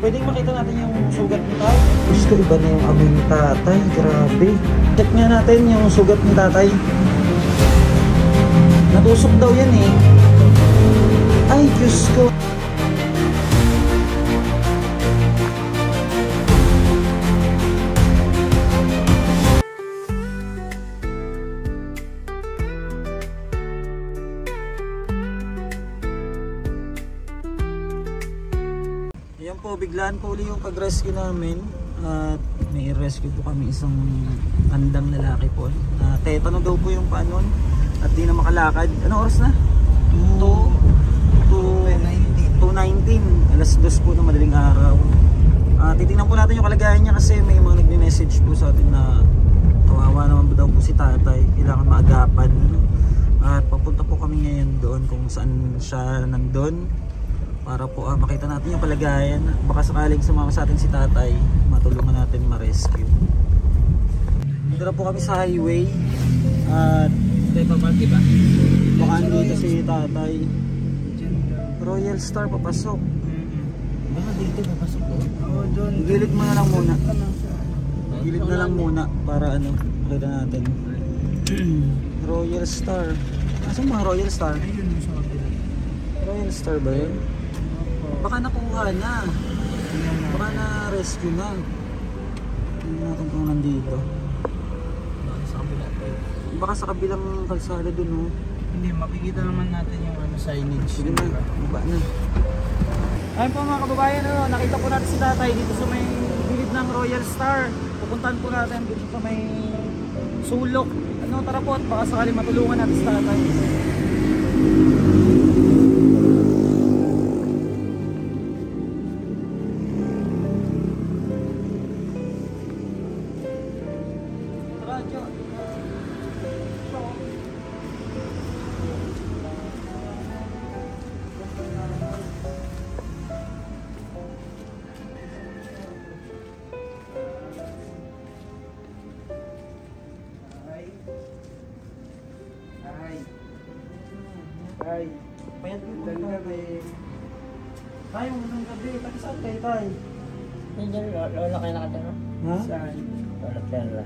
Pwedeng makita natin yung sugat ni tatay. Gusto iba na yung amoy ni tatay. Grabe. Check nga natin yung sugat ni tatay. Natusok daw yan eh. Ay, Diyos ko. Ayan po, biglaan po uli yung pag-rescue namin. At may rescue po kami isang tandang lalaki po. Tetano daw po yung paanon at di na makalakad. Ano oras na? 2:19. Alas 2 po ng madaling araw. Titingnan po natin yung kalagayan niya kasi may mga nagme-message po sa atin na kawawa naman daw po si tatay. Kailangan maagapan. At papunta po kami ngayon doon kung saan siya nandun. Para po makita natin yung kalagayan. Baka sakaling sumama sa atin si tatay, matulungan natin ma-rescue. Dito na po kami sa highway. At ba? baka dito si tatay. Royal Star papasok. Baka dito papasok ko. Oo, John. Gilid mo na lang muna. Gilid na lang muna para ano, makita natin. Royal Star. Asan mga Royal Star? Ayun sa kapila. Royal Star ba yun? Baka nakuha na. Baka na-rescue na. Tingnan natin kung nandito. Baka sa kabila. Baka sa kabilang kalsada dun, oh. Hindi, makikita naman natin yung signage. Sige na, baba na. Ayun po mga kababayan, nakita po natin si tatay dito sa may gilid ng Royal Star. Pupuntahan po natin dito sa may sulok. Tara po at baka sakaling matulungan natin si tatay. Tay, payat ko po gabi. Tay, unang gabi. Taga saan kayo, tay? Hindi, lola kayo nakatira. Ha? Saan? Lola Perla.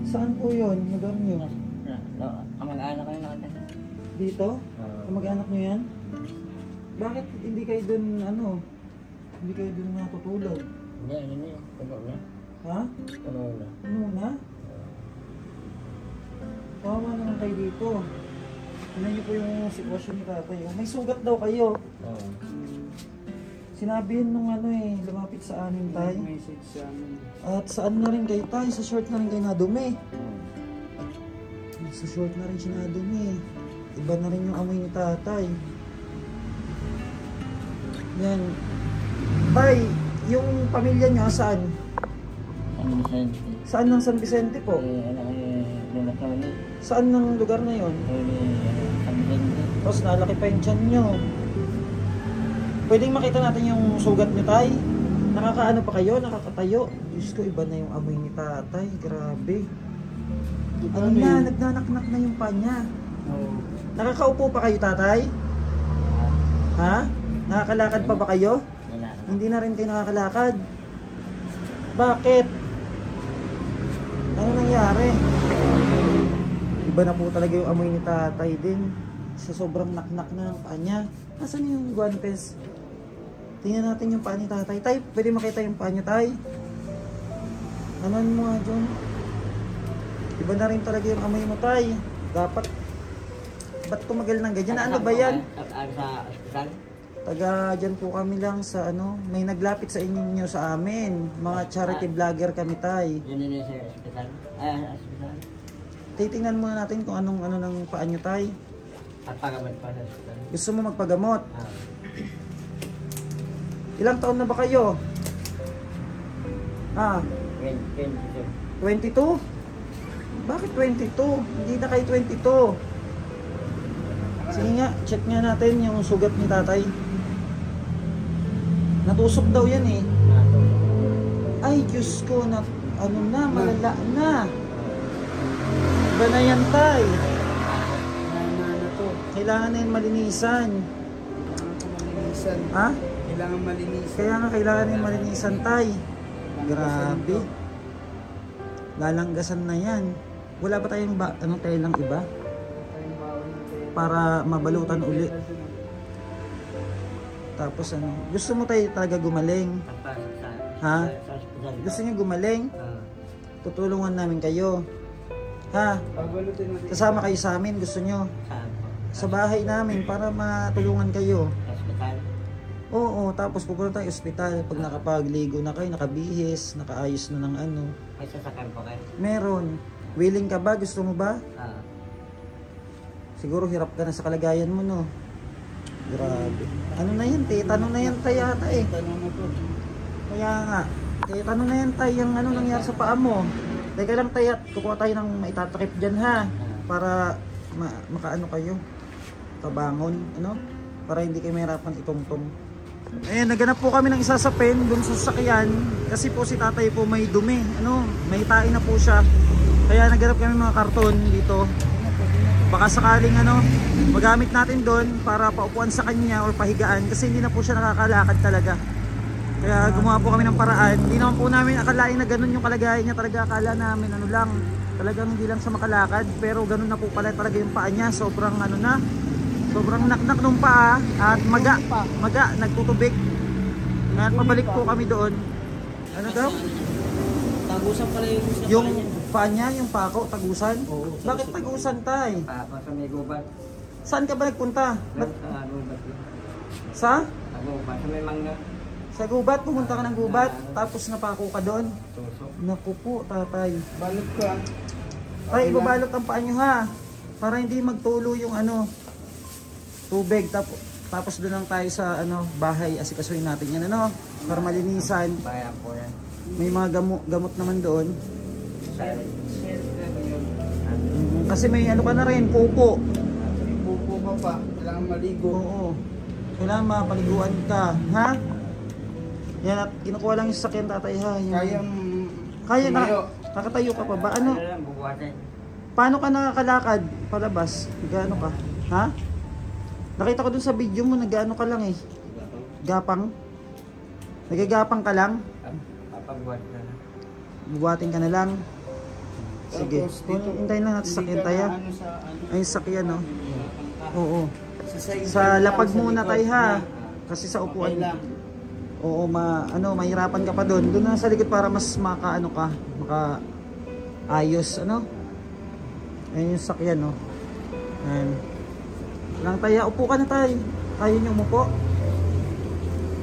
Saan po yun? Lugar nyo? Kamag-anak kayo nakatira. Dito? Kamag-anak nyo yan? Bakit hindi kayo dun, ano? Hindi kayo dun natutulog? Hindi, hindi. Puno na. Ha? Puno na. Ano na? Kawawa naman kayo dito. Tignan niyo po yung sitwasyon ni tatay. May sugat daw kayo. Oo. Sinabi yun nung ano eh, lumapit sa amin tayo. Message sa amin. At saan na rin kayo tayo? Sa short na rin kayo nadumi. Sa short na rin siya nadumi. Iba na rin yung amoy ni tatay. Yan. Tay, yung pamilya niya saan? San Vicente. Saan ng San Vicente po? Anak ko Lola Tony. Saan ng lugar na yon? San Vicente. Tapos nalaki pa yung tiyan nyo. Pwedeng makita natin yung sugat niyo, tay? Nakakaano pa kayo? Nakakatayo? Diyos ko, iba na yung amoy ni tatay. Grabe. Ano na, nagnanaknak na yung panya. Oo. Nakakaupo pa kayo, tatay? Ha? Nakakalakad pa ba kayo? Wala. Hindi na rin kayo nakakalakad. Bakit? Ano nangyari? Iba na po talaga yung amoy ni tatay din. Sa sobrang naknak na ang paa niya. Nasaan yung guantes? Tingnan natin yung paa ni tatay. Tay, pwede makita yung paa niya, tay? Anuan mo nga, John. Iba na rin talaga yung amoy mo, tay. Dapat, ba't tumagal ng ganyan? Ano ba yan? Sa ospital? Taga dyan po kami lang sa ano, may naglapit sa inyo sa amin. Mga charity vlogger kami, tay. Yun yun sa ospital? Ospital. Titingnan muna natin kung anong ano ng paa nyo, tay. At pagamot pa sa ospital. Gusto mo magpagamot? Ilang taon na ba kayo? 22. 22? Bakit 22? Hindi na kayo 22. Sige nga, check nga natin yung sugat ni tatay. Natusok daw yan eh. Ay, Diyos ko, na, ano na, malala na. Iba na yan, tay. Kailangan na yan malinisan. Ha? Kailangan malinis. Kaya nga kailangan yung malinisan tay. Grabe. Lalanggasan na yan. Wala ba tayong anong telang iba? Para mabalutan uli. Tapos ano, gusto mo tayo talaga gumaling? Ha? Gusto niyo gumaling? Tutulungan namin kayo. Ha? Kasama kayo sa amin, gusto niyo? Sa bahay namin para matulungan kayo. Oo, tapos pupunta tayo ospital pag nakapagligo na kayo, nakabihis, nakaayos na ng ano. May sasakyan po kayo? Meron. Willing ka ba? Gusto mo ba? Siguro hirap ka na sa kalagayan mo, no? Grabe. Ano na yan, te? Tanong na yan, tay, ata eh. Kaya nga. Tanong na yan, tay, yung ano nangyari sa paa mo. Teka lang, tay, at kukuha tayo ng maitatakip dyan, ha? Para makaano kayo. Kabangon, ano? Para hindi kayo mahirapan itong-tong. Ayan, naganap po kami ng isasapin dun sa sasakyan. Kasi po si tatay po may dumi. Ano, may tae na po siya. Kaya naganap kami mga karton dito. Baka sakaling ano, magamit natin doon para paupuan sa kanya or pahigaan. Kasi hindi na po siya nakakalakad talaga. Kaya gumawa po kami ng paraan. Hindi naman po namin akalain na ganun yung kalagayan niya. Talaga akala namin ano lang, talagang hindi lang sa makalakad. Pero ganun na po pala talaga yung paa niya. Sobrang ano na, sobrang naknak nung paa at maga, nagtutubig. At pabalik po kami doon. Ano daw? Tagusan pala Yung paa niya, yung pako, tagusan? Oo. Bakit tagusan tay? Sa may gubat. Saan ka ba nagpunta? Gubat. Sa? Gubat. Sa may mangga. Sa gubat, pumunta ka ng gubat, tapos napako ka doon. Tusok. Naku po, tatay. Balot ka. Tay, ibabalot ang paa niyo ha. Para hindi magtulo yung ano, tubig. Tapos doon lang tayo sa ano, bahay, asikasuhin natin yan ano, para malinisan. Bayan po yan. May mga gamot naman doon. Kasi may ano ka na rin, pupo. Pupo ka pa. Kailangan maligo. Oo. Kailangan mapaliguan ka, ha? Yan at kinukuha lang yung sasakyan tatay ha. Yung... Kaya na. Nakatayo ka pa ba? Ano? Paano ka nakakalakad palabas? Gaano ka? Ha? Nakita ko dun sa video mo, nag-ano ka lang eh. Gapang? Nagagapang ka lang? Papagbuhat na lang. Bubuhatin ka na lang. Sige. Hintayin lang natin sa sakyan tayo. Ay, sakyan no? Oo. Sa lapag muna tayo ha. Kasi sa upuan. Oo, mahirapan ka pa doon. Doon na sa likod para mas makaano ka, ayos ano. Ayun yung sakyan no. Ayan. Lang tayo, upo ka na tayo. Tayo niyo umupo.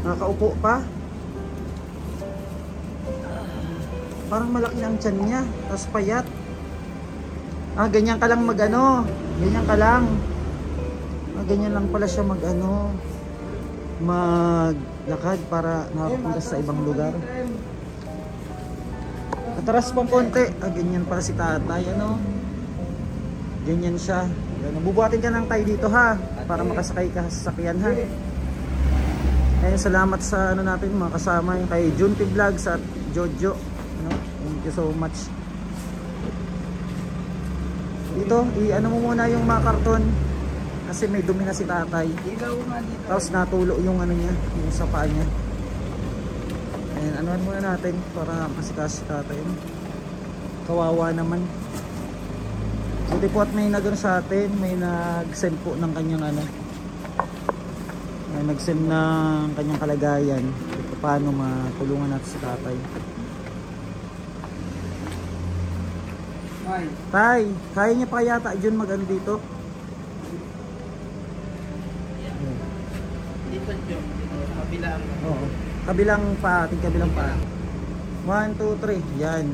Nakaupo pa. Parang malaki ang tiyan niya, tapos payat. Ganyan ka lang mag-ano. Ganyan ka lang. Ganyan lang pala siya mag-ano. Maglakad para makapunta sa ibang lugar. Atras pang konti. Ganyan pala si tatay, ano. Ganyan siya. Bubuhatin ka ng tayo dito ha, para makasakay ka sa sasakyan ha. Ayun, salamat sa ano natin mga kasama, yung kay Junti Vlogs at Jojo. Ano? Thank you so much. Dito, i-ano mo muna yung mga karton kasi may dumi na si tatay. Tapos natulo yung ano niya, yung sa paa niya. Ayun, anuhan muna natin para makasikas si tatay. Kawawa naman. Buti po at may nagano sa atin, may nag-send po ng kanyang ano. May nag-send ng kanyang kalagayan. Paano matulungan natin si tatay. Tay, kaya niya pa yata Jun mag-ano dito? Dito Jun, kabilang. Oo. Kabilang pa, ating kabilang pa. 1, 2, 3, yan.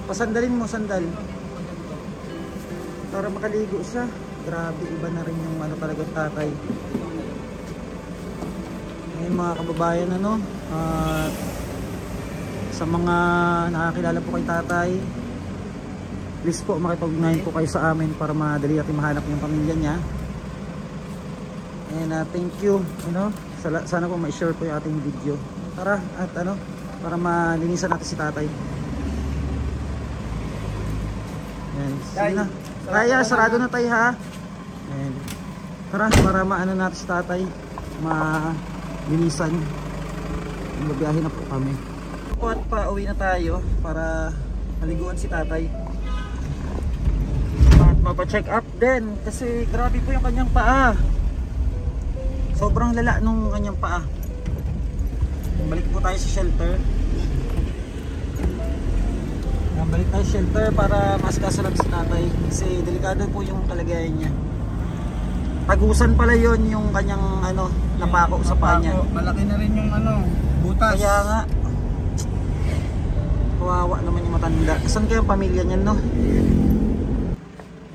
Pasandalin mo, sandal. Para makaligo siya. Grabe, iba na rin yung ano talaga tatay. Ngayon mga kababayan, ano, sa mga nakakilala po kay tatay, please po makipag-ugnayan po kayo sa amin para madali natin mahanap yung pamilya niya. And thank you, ano, sana po ma-share po yung ating video. Tara, at ano, para malinisan natin si tatay. Yan, sige na. Kaya, sarado na tayo ha. And, tara, para maano natin si tatay, malinisan. Mabiyahe na po kami. At pauwi na tayo para maliguan si tatay. At mapacheck up din kasi grabe po yung kanyang paa. Sobrang lala nung kanyang paa. Balik po tayo sa shelter. Balik tayo sa shelter para maskasalam si tatay kasi delikado po yung kalagayan niya. Tagusan pala yon yung kanyang ano, napako sa paa niya. Malaki na rin yung ano, butas. Kaya nga, kawawa naman yung matanda. Saan kaya ang pamilya niyan, no?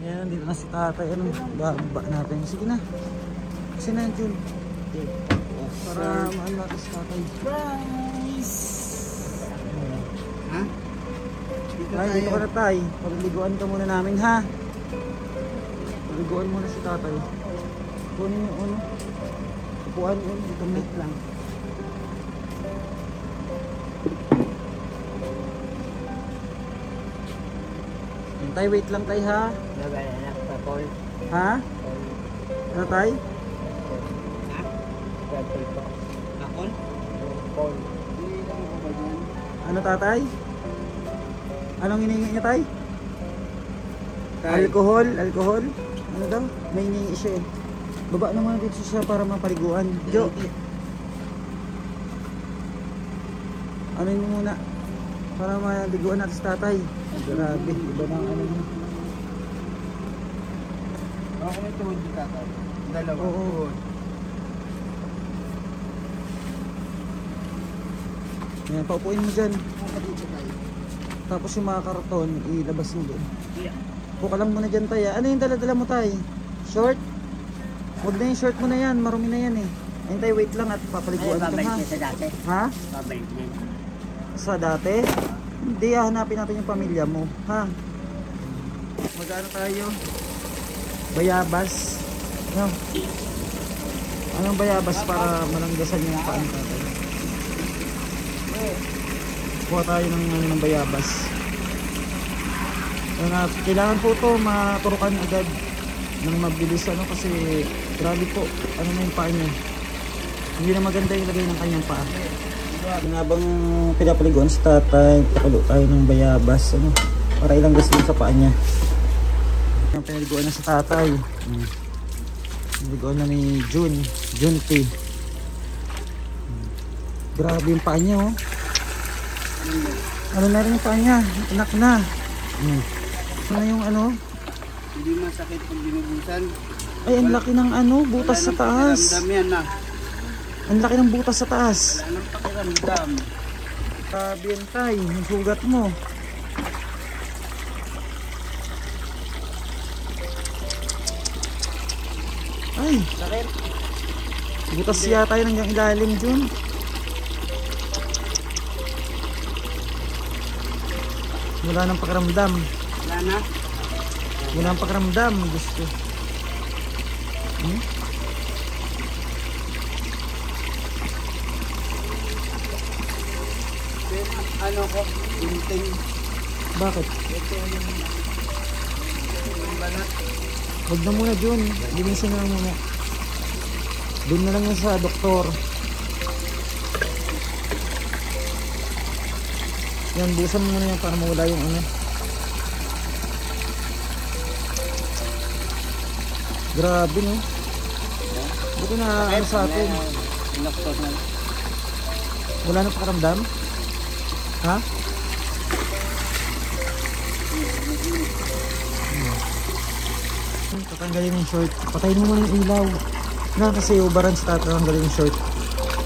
Ayan, dito na si tatay. Ano, baba natin. Sige na. Kasi na, Jun. Para maano natin si tatay. Guys! Ha? Ay, dito ka na tay. Paliliguan ka muna namin, ha? Paliliguan muna si tatay. Kunin yung ano. Upuan yun. Dito mate lang. Tay, wait lang tay, ha? Labay anak pa, Paul. Ha? Ano tay? Ha? Paul po. Nakon? Paul. Ano tatay? Anong hinihingi niya tay? Alcohol? Alcohol? Ano daw? May hinihingi siya eh. Baba naman dito siya para mapaliguan. Jo! Ano yun muna? Para maliguan natin sa tatay. Grabe, iba na ang ano niya. Ako may tuhod dito ka. Dalawa. Oo. Ayan, paupuin mo dyan. Tapos yung mga karton, ilabas mo doon. Puka lang muna dyan tayo. Ano yung dala-dala mo tayo? Short? Huwag na yung short mo na yan, marumi na yan eh. Ayun tayo, wait lang at papaliguan ka ha. Sa dati. Ha? Babalik niya. Sa dati? Hindi, hanapin natin yung pamilya mo. Ha? Mag-ano tayo? Bayabas. Ano? Anong bayabas para malanggasan yung paan tatay? Kuha tayo ng bayabas. Kailangan po ito maturukan agad ng mabilis ano kasi grabe po ano na yung paa niya. Hindi na maganda yung lagay ng kanyang paa. Habang pinapaliguan si tatay, pakulo tayo ng bayabas ano, para ilanggas din sa paa niya. Pinaliguan na si tatay. Pinaliguan na ni Junti. Grabe yung paa niya oh. Ano na rin yung paa niya? Anak na. Ano yung ano? Hindi masakit pag binubusan. Ay, ang laki ng ano, butas sa taas. Pakiramdam yan na. Ang laki ng butas sa taas. Wala nang pakiramdam. Grabe yan tay, yung sugat mo. Ay, Sakit. butas yata yun hanggang ilalim dun. Wala nang pakiramdam. Wala na. Wala nang pakiramdam. Gusto. Ano ko? Tinting. Bakit? Ito yung balat. Huwag na muna dun. Linisin na lang muna. Doon na lang yan sa doktor. Yan, busan mo muna yan para mawala yung ano. Grabe no. Buti na ano sa atin. Inoktor na. Wala na pakaramdam? Ha? Tatanggalin yung short. Patayin mo muna yung ilaw. Na kasi ubaran sa tatanggalin yung short.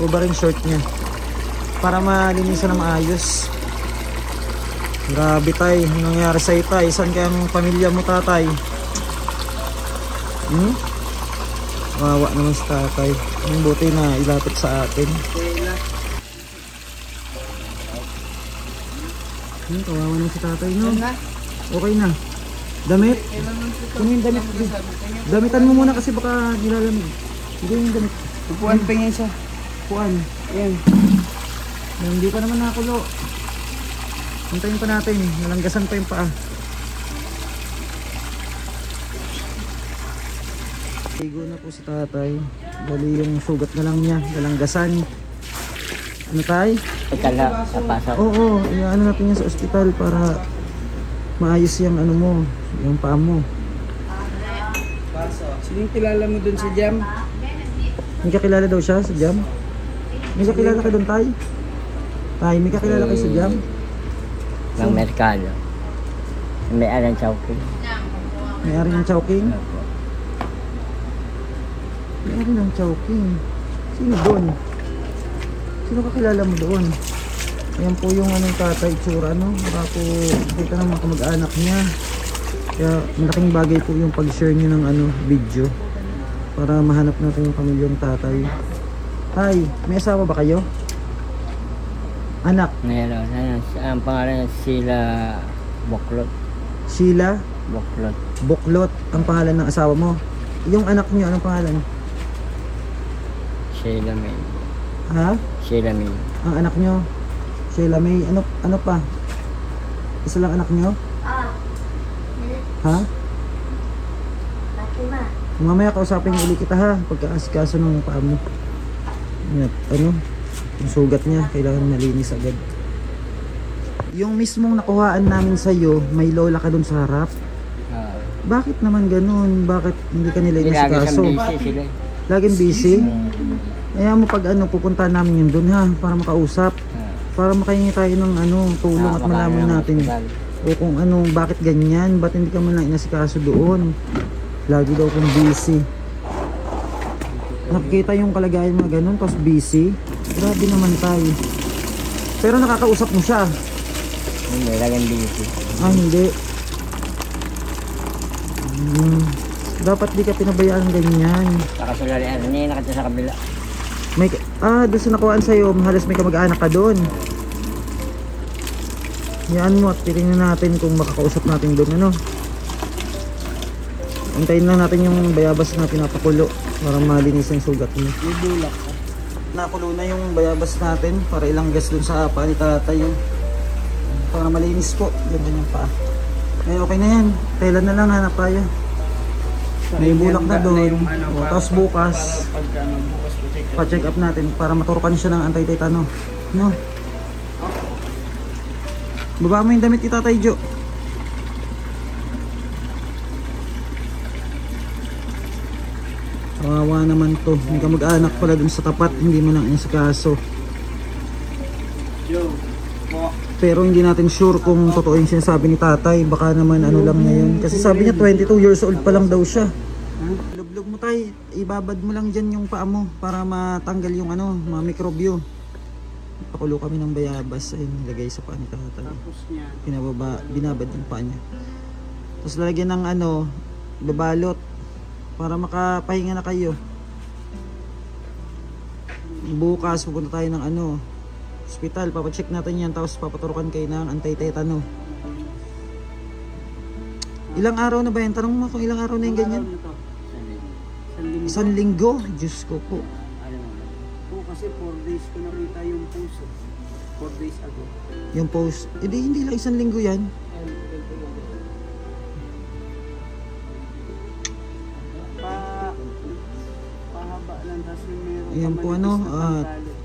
Ubaran yung short niya. Para malinisan na maayos. Grabe tay, anong nangyari sa'yo tay? Saan kaya ang pamilya mo tatay? Wawa naman si tatay. Ang buti na ilapit sa atin. Kawawa naman si tatay no? Okay na. Damit? Kunin yung damit. Damitan mo muna kasi baka nilalamig. Hindi yung damit. Upuan pa yan siya. Upuan. Ayan. Hindi pa naman nakulo. Hintayin pa natin. Nalanggasan pa yung paa. Ligo na po si tatay. Bali yung sugat na lang niya, galanggasan. Ano tay? Ito na, napasok. Oo, ano natin yan sa ospital para maayos yung ano mo, yung paa mo. Sinong kilala mo dun sa Jam? May kakilala daw siya sa Jam? May kakilala ka doon tay? Tay, may kakilala kayo sa Jam? Ng Merkado. May alang chowking. May-ari ng Chowking? May-ari ng Chowking. Sino doon? Sino kakilala mo doon? Ayan po yung anong tatay tsura, no? Baka po kita ng mga kamag-anak niya. Kaya malaking bagay po yung pag-share niyo ng ano, video para mahanap natin yung pamilyang tatay. Tay, may asawa ba kayo? Anak? Meron. Ang pangalan niya Sheila Buklot. Sheila? Buklot. Buklot ang pangalan ng asawa mo. Yung anak niyo, anong pangalan? Sheila May. Ha? Sheila May. Ang anak niyo? Sheila May, ano pa? Isa lang anak niyo? Ha? Mamaya kausapin ulit kita ha, pagkaasikaso ng paa mo. Yan, ano? Yung sugat niya, kailangan malinis agad. Yung mismong nakuhaan namin sa'yo, may lola ka dun sa harap. Bakit naman ganun? Bakit hindi ka nila inasikaso? Laging busy? Kaya mo pag ano, pupunta namin yun dun ha, para makausap. Para makahingi tayo ng ano, tulong at malaman natin. O kung ano, bakit ganyan? Ba't hindi ka man lang inasikaso doon? Lagi daw kung busy. Nakikita yung kalagayan mga ganun, tapos busy. Grabe naman tayo. Pero nakakausap mo siya. Hindi, laging busy. Ah, hindi. Dapat di ka pinabayaan ng ganyan. Nakasulali, hindi nakita sa kabila. May, doon sa nakuhaan sa'yo, halos may kamag-anak ka doon. Yan mo at titingnan natin kung makakausap natin doon, ano. Antayin lang natin yung bayabas na pinapakulo para malinis yung sugat mo. May bulak ka. Nakulo na yung bayabas natin para ilanggas doon sa paa ni tatay yun. Para malinis po, ganyan yung paa. Eh, okay na yan, kailan na lang hanap tayo. May bulak na doon. Tapos bukas, pa-check up natin para maturukan siya ng anti-tetano. No? Baba mo yung damit ni Tatay Jo. Kawawa naman to. May kamag-anak pala dun sa tapat. Hindi mo lang inasikaso. Pero hindi natin sure kung totoo yung sinasabi ni Tatay. Baka naman ano lang na yun. Kasi sabi niya 22 years old pa lang daw siya. Lublog mo tay. Ibabad mo lang dyan yung paa mo para matanggal yung ano, mga mikrobyo. Pakulo kami ng bayabas ay nilagay sa paa ni Tatay. Binabad yung paa niya. Tapos lalagyan ng ano, babalot para makapahinga na kayo. Bukas pupunta tayo ng ano, hospital, papacheck natin yan, tapos papaturukan kayo ng anti-tetano. Ilang araw na ba yan? Tanong mo kung ilang araw na yung ganyan. Isang linggo? Diyos ko po. Kasi 4 days ko nakita yung post. 4 days ago. Yung post? Hindi lang isang linggo yan. Pahaba lang kasi meron. Ayan po ano,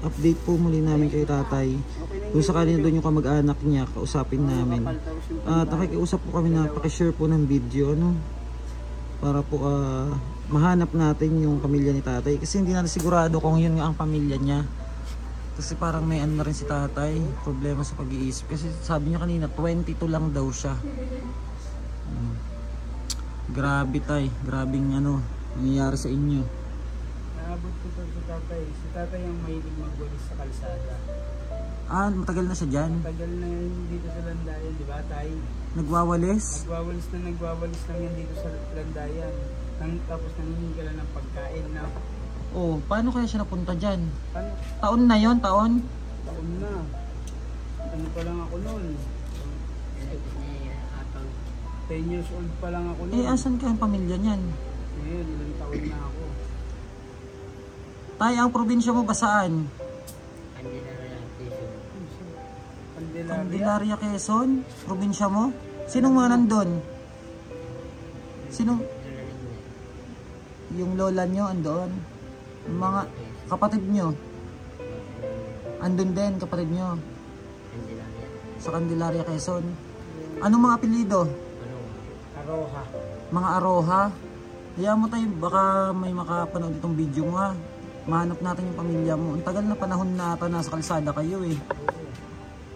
update po muli namin kay Tatay. Kung sakali na doon yung kamag-anak niya, kausapin namin. At nakikiusap po kami na pakishare po ng video, ano, para po mahanap natin yung pamilya ni Tatay. Kasi hindi natin sigurado kung yun nga ang pamilya niya. Kasi parang may ano na rin si Tatay, problema sa pag-iisip. Kasi sabi niya kanina, 22 lang daw siya. Grabe tay, grabing ano, nangyayari sa inyo. Naabot ko to si Tatay. Si Tatay ang mahilig magwalis sa kalsada. Matagal na siya dyan? Matagal na yun dito sa Landayan, di ba Tay? Nagwawalis? Nagwawalis lang yan dito sa Landayan. Tapos nangingi ka lang ng pagkain na. Oh, paano kaya siya napunta dyan? Ano? Taon na yon, taon? Taon na. Ano pa lang ako noon? 10 years old pa lang ako noon. Asan ka ang pamilya niyan? Ngayon, ilang taon na ako. Tay, ang probinsya mo ba saan? Candelaria, Quezon? Probinsya mo? Sinong mga nandun? Sinong? Yung lola nyo andun. Yung mga kapatid nyo. Andun din, kapatid nyo. Sa Candelaria, Quezon. Anong mga apelido? Aroha. Mga Aroha. Kaya mo tayo, baka may makapanood itong video mo ha. Mahanap natin yung pamilya mo. Ang tagal na panahon na ata nasa kalsada kayo eh.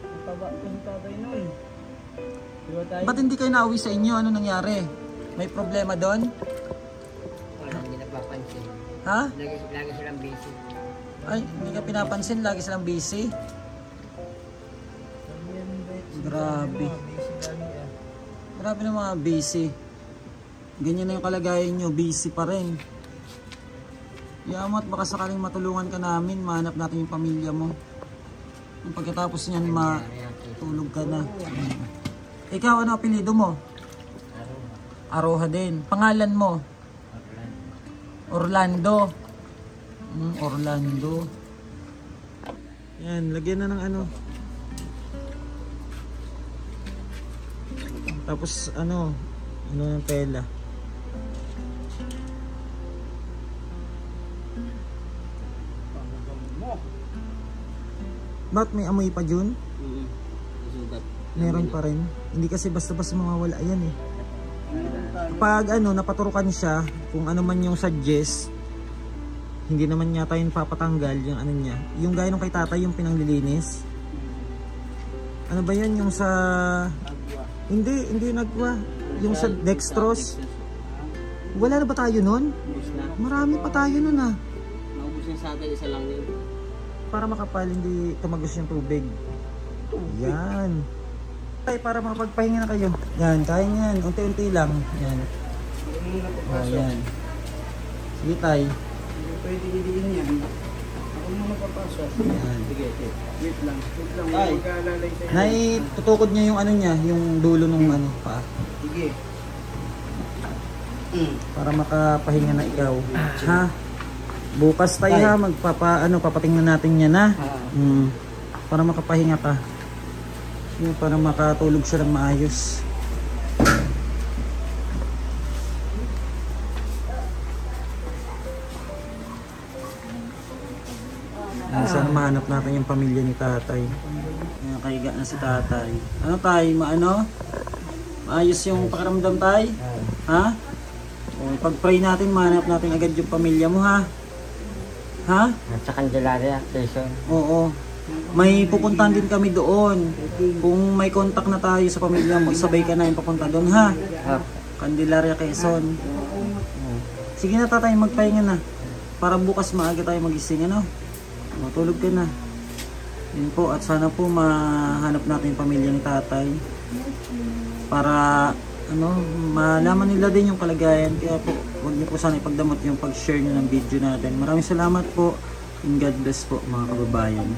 Mataba ko yung tatay no eh. Diba tayo? Ba't hindi kayo nauwi sa inyo? Ano nangyari? May problema doon? Wala, hindi napapansin. Ha? Lagi silang busy. Ay, hindi ka pinapansin. Lagi silang busy. Grabe. Grabe na mga busy. Ganyan na yung kalagayan nyo. Busy pa rin. Yamat, baka sakaling matulungan ka namin. Mahanap natin yung pamilya mo. Yung pagkatapos niyan, matulog ka na. Ikaw, ano apelido mo? Aroha din. Pangalan mo? Orlando. Orlando. Yan, lagyan na ng ano. Tapos ano ng tela. Bakit may amoy pa dyan? Meron pa rin. Hindi kasi basta-basta mawawala yan eh. Kapag ano, napaturukan siya, kung ano man yung suggest, hindi naman niya tayo papatanggal yung ano niya. Yung gaya nung kay tatay, yung pinanglilinis. Ano ba yan? Yung sa... Hindi nagwa. Yung sa dextrose. Wala na ba tayo nun? Marami pa tayo nun ah. Naubos yung sa atin, isa lang yun. Para makapal, hindi tumagos yung tubig. Yan. Tay, para makapagpahinga na kayo. Yan, kaya yan. Unti-unti lang. Yan. Oh, yan. Sige tay. Hindi pwede didiin yan. Ako muna papasok. Yan. Sige. Wait lang. Ay. Magkalalay sa'yo. Nay, tutukod niya yung ano niya, yung dulo ng ano pa. Sige. Para makapahinga na ikaw. Ha? Bukas tayo ha, papatingnan natin yan ha. Para makapahinga ka. Yun, para makatulog siya ng maayos. Sana mahanap natin yung pamilya ni tatay. Ayan, kahiga na si tatay. Ano tay? Maayos yung pakiramdam tay? Ha? O, pag-pray natin, mahanap natin agad yung pamilya mo ha? Ha? Sa Candelaria, Quezon. Oo. May pupuntahan din kami doon. Kung may contact na tayo sa pamilya mo, sabay ka na yung papunta doon ha? Candelaria, Quezon. Sige na tatay, magpahinga na. Para bukas maaga tayo magising, ano? Matulog ka na. Yun po, at sana po mahanap natin yung pamilya ni tatay. Para malaman nila din yung kalagayan. Kaya po, huwag niyo po sana ipagdamot yung pag-share niyo ng video natin. Maraming salamat po. And God bless po mga kababayan.